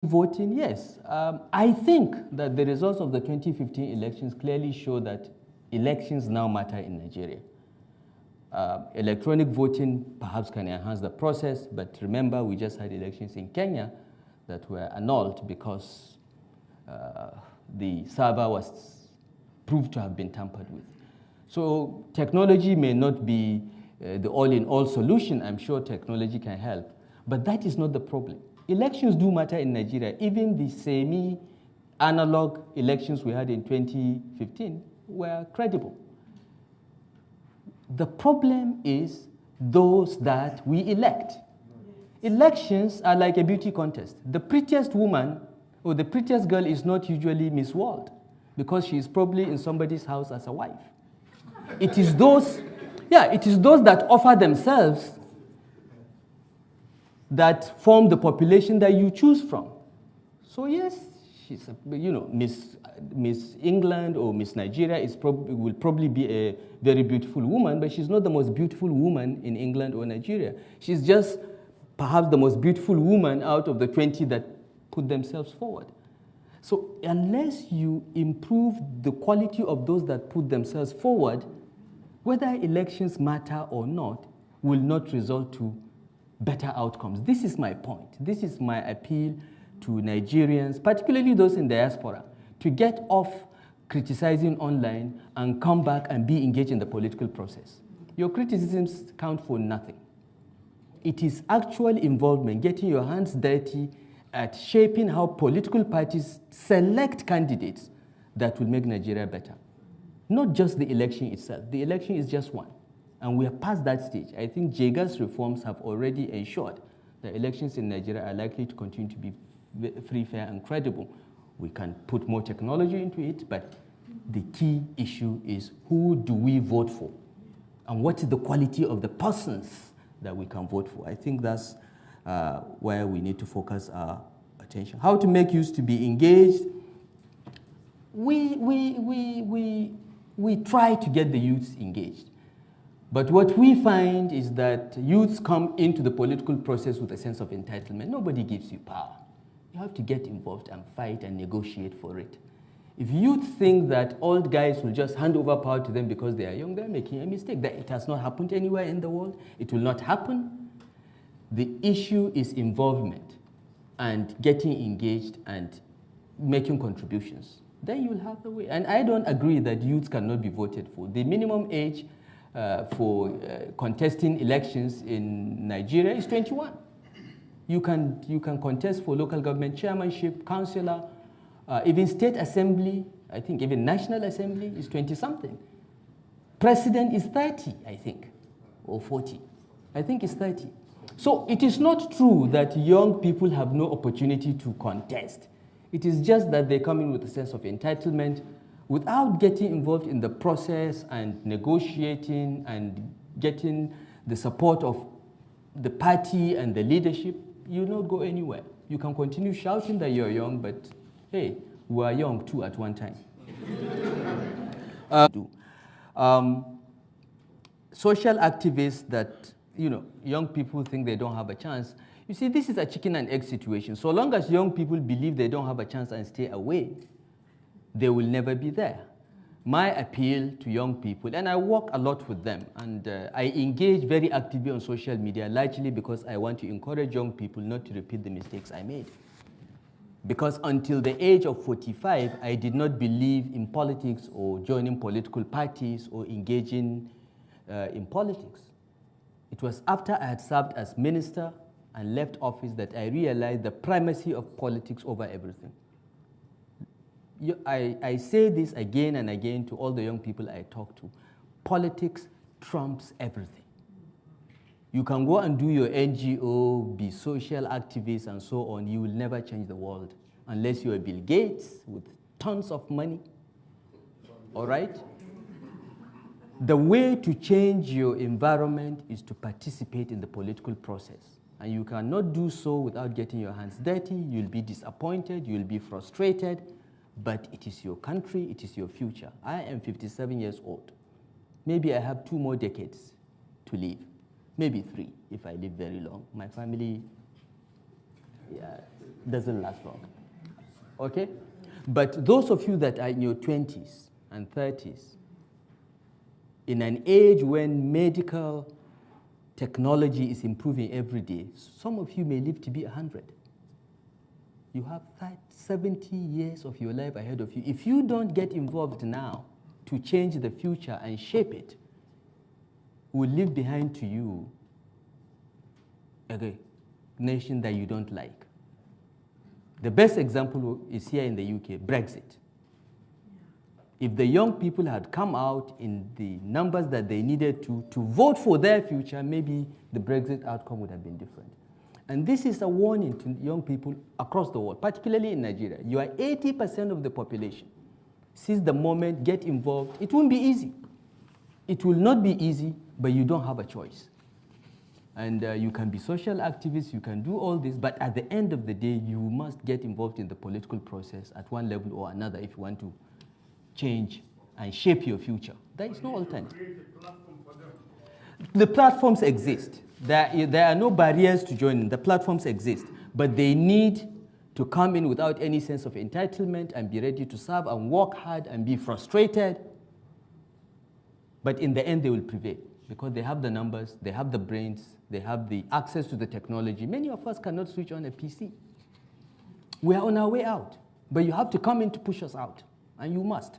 Voting, yes. I think that the results of the 2015 elections clearly show that elections now matter in Nigeria. Electronic voting perhaps can enhance the process, but remember we just had elections in Kenya that were annulled because the server was proved to have been tampered with. So technology may not be the all-in-all solution. I'm sure technology can help, but that is not the problem. Elections do matter in Nigeria. Even the semi-analog elections we had in 2015 were credible. The problem is those that we elect. Elections are like a beauty contest. The prettiest woman or the prettiest girl is not usually Miss World because she is probably in somebody's house as a wife. It is those that offer themselves that form the population that you choose from. So yes, she's Miss England or Miss Nigeria will probably be a very beautiful woman, but she's not the most beautiful woman in England or Nigeria. She's just perhaps the most beautiful woman out of the 20 that put themselves forward. So unless you improve the quality of those that put themselves forward, whether elections matter or not will not result to better outcomes. This is my point. This is my appeal to Nigerians, particularly those in diaspora, to get off criticizing online and come back and be engaged in the political process. Your criticisms count for nothing. It is actual involvement, getting your hands dirty at shaping how political parties select candidates that will make Nigeria better. Not just the election itself. The election is just one. And we are past that stage. I think JGA's reforms have already ensured that elections in Nigeria are likely to continue to be free, fair, and credible. We can put more technology into it, but the key issue is who do we vote for? And what is the quality of the persons that we can vote for? I think that's where we need to focus our attention. How to make youth to be engaged? We try to get the youths engaged. But what we find is that youths come into the political process with a sense of entitlement. Nobody gives you power. You have to get involved and fight and negotiate for it. If youth think that old guys will just hand over power to them because they are young, they're making a mistake. That it has not happened anywhere in the world. It will not happen. The issue is involvement and getting engaged and making contributions. Then you'll have the way. And I don't agree that youths cannot be voted for. The minimum age for contesting elections in Nigeria is 21. You can contest for local government chairmanship, councillor, even state assembly. I think even national assembly is 20-something. President is 30, I think, or 40. I think it's 30. So it is not true that young people have no opportunity to contest. It is just that they come in with a sense of entitlement without getting involved in the process and negotiating and getting the support of the party and the leadership. You will not go anywhere. You can continue shouting that you're young, but hey, we are young too at one time. Social activists that, young people think they don't have a chance. You see, this is a chicken and egg situation. So long as young people believe they don't have a chance and stay away, they will never be there. My appeal to young people, and I work a lot with them, and I engage very actively on social media, largely because I want to encourage young people not to repeat the mistakes I made. Because until the age of 45, I did not believe in politics or joining political parties or engaging in politics. It was after I had served as minister and left office that I realized the primacy of politics over everything. I say this again and again to all the young people I talk to. Politics trumps everything. You can go and do your NGO, be social activists and so on. You will never change the world unless you are Bill Gates with tons of money. All right? The way to change your environment is to participate in the political process. And you cannot do so without getting your hands dirty. You'll be disappointed. You'll be frustrated. But it is your country. It is your future. I am 57 years old. Maybe I have 2 more decades to live. Maybe 3 if I live very long. My family, yeah, Doesn't last long. Okay? But those of you that are in your 20s and 30s, in an age when medical technology is improving every day, some of you may live to be 100. You have 70 years of your life ahead of you. If you don't get involved now to change the future and shape it, will leave behind to you a nation that you don't like. The best example is here in the UK, Brexit. If the young people had come out in the numbers that they needed to vote for their future, maybe the Brexit outcome would have been different. And this is a warning to young people across the world, particularly in Nigeria. You are 80% of the population. Since the moment, get involved. It won't be easy. It will not be easy, but you don't have a choice. And you can be social activists, you can do all this, but at the end of the day, you must get involved in the political process at one level or another if you want to change and shape your future. There is no alternative. The platforms exist. There are no barriers to joining. The platforms exist, but they need to come in without any sense of entitlement and be ready to serve and work hard and be frustrated. But in the end, they will prevail because they have the numbers, they have the brains, they have the access to the technology. Many of us cannot switch on a PC. We are on our way out, but you have to come in to push us out, and you must.